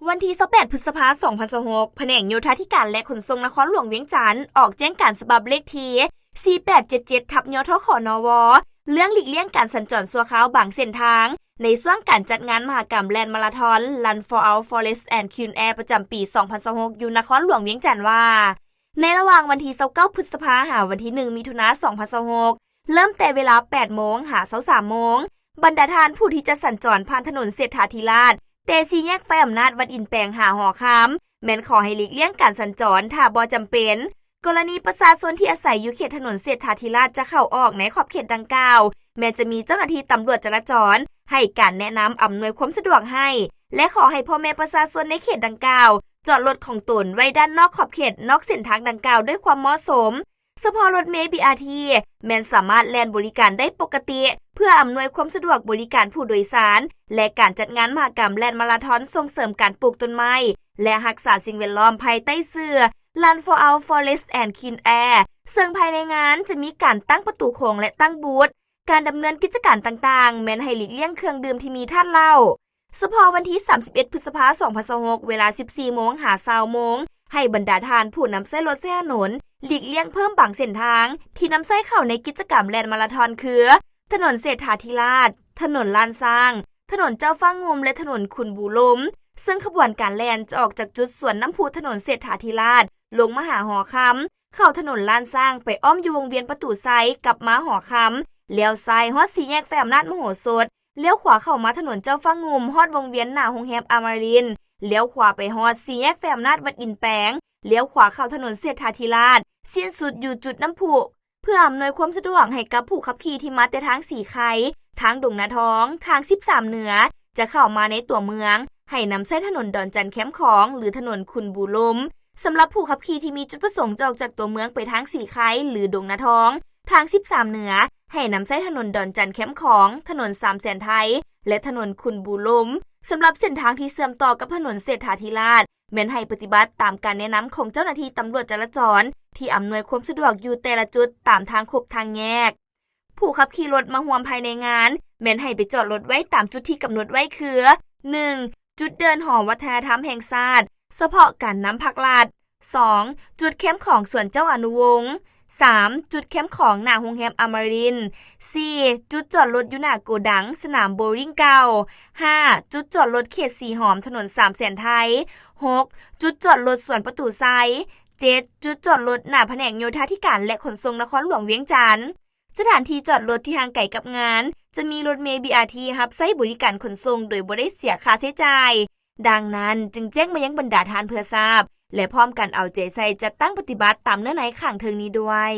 วันที่28 พฤษภาคม 2026แผนกโยธาธิการและขนส่งนครหลวงเวียงจันทน์ออกแจ้งการฉบับเลขที่4877/ยทขนวเรื่องหลีกเลี่ยงการสัญจรชั่วคราวบางเส้นทางในช่วงการจัดงานมหกรรมแลนด์มาราธอน Run for Our Forest and Clean Air ประจำปี 2026อยู่นครหลวงเวียงจันทน์ว่าในระหว่างวันที่29 พฤษภาคม วันที่ 1 มิถุนายน 2026เริ่มแต่เวลา 8 โมงหา 23 โมงบรรดาทานผู้ที่จะสัญจรผ่านถนนเศรษฐาธิราชแต่สี่แยกไฟอำนาจวัดอินแปลงหาหอคำแม้นขอให้หลีกเลี่ยงการสัญจรถ้าบ่จำเป็นกรณีประชาชนที่อาศัยอยู่เขตถนนเศรษฐาธิราชจะเข้าออกในขอบเขตดังกล่าวแม้จะมีเจ้าหน้าที่ตำรวจจราจรให้การแนะนำอำนวยความสะดวกให้และขอให้พ่อแม่ประชาชนในเขตดังกล่าวจอดรถของตนไว้ด้านนอกขอบเขตนอกเส้นทางดังกล่าวด้วยความเหมาะสมเฉพาะรถเมล์ BRT แม้นสามารถแล่นบริการได้ปกติเพื่ออำนวยความสะดวกบริการผู้โดยสารและการจัดงานมหกรรมแลนด์มาราธอนส่งเสริมการปลูกต้นไม้และรักษาสิ่งแวดล้อมภายใต้ชื่อ Run for Our Forest and Clean Air ซึ่งภายในงานจะมีการตั้งประตูโค้งและตั้งบูธการดำเนินกิจการต่างๆแม้นให้หลีกเลี่ยงเครื่องดื่มที่มีธาตุเหล้าเฉพาะวันที่31 พฤษภาคม 2026เวลา 14 โมงหา 20 โมงให้บรรดาทานผู้นำใช้รถใช้ถนนหลีกเลี่ยงเพิ่มบางเส้นทางที่นำใช้เข้าในกิจกรรมแลนด์มาราธอนคือถนนเศรษฐาธิราชถนนลานสร้างถนนเจ้าฟ้างุมและถนนคุณบูลมซึ่งขบวนการแล่นจะออกจากจุดสวนน้ำพุถนนเศรษฐาธิราชลงมาหาหอคำเข้าถนนลานสร้างไปอ้อมอยู่วงเวียนประตูไซกลับมาหอคำเลี้ยวซ้ายฮอดสี่แยกไฟอำนาจมโหสถเลี้ยวขวาเข้ามาถนนเจ้าฟ้างุมฮอดวงเวียนหน้าโรงแรมอมรินทร์เลี้ยวขวาไปฮอดสี่แยกไฟอำนาจวัดอินแปลงเลี้ยวขวาเข้าถนนเศรษฐาธิราชสิ้นสุดอยู่จุดน้ำพุเพื่ออำนวยความสะดวกให้กับผู้ขับขี่ที่มาแต่ทางสีไข่ทางดงนาทองทาง13เหนือจะเข้ามาในตัวเมืองให้นำเส้นถนนดอนจันแคมป์ของหรือถนนคุณบูลมสำหรับผู้ขับขี่ที่มีจุดประสงค์จะออกจากตัวเมืองไปทางสีไข่หรือดงนาทองทาง13เหนือให้นำเส้นถนนดอนจันแคมป์ของถนนสามแสนไทยและถนนคุณบูลมสำหรับเส้นทางที่เชื่อมต่อกับถนนเศรษฐาธิราชแม้นให้ปฏิบัติตามการแนะนำของเจ้าหน้าที่ตำรวจจราจรที่อำนวยความสะดวกอยู่แต่ละจุดตามทางขบทางแยกผู้ขับขี่รถมาร่วมภายในงานแม้นให้ไปจอดรถไว้ตามจุดที่กำหนดไว้คือ 1. จุดเดินหอวัฒนธรรมแห่งชาติเฉพาะการนำผักลาด 2. จุดแคมป์ของสวนเจ้าอนุวงศ์ 3. จุดแคมป์ของหน้าโรงแรมอมรินทร์ 4. จุดจอดรถอยู่หน้าโกดังสนามโบว์ลิ่งเก่า 5. จุดจอดรถเขตสีหอมถนนสามแสนไทย 6. จุดจอดรถสวนประตูไซ 7. จุดจอดรถหน้าแผนกโยธาธิการและขนส่งนครหลวงเวียงจันทน์สถานที่จอดรถที่ห่างไกลกับงานจะมีรถเมล์ BRT รับใช้บริการขนส่งโดยบ่ได้เสียค่าใช้จ่ายดังนั้นจึงแจ้งมายังบรรดาทานเพื่อทราบและพร้อมกันเอาใจใส่จัดตั้งปฏิบัติตามเนื้อในข้างเทิงนี้ด้วย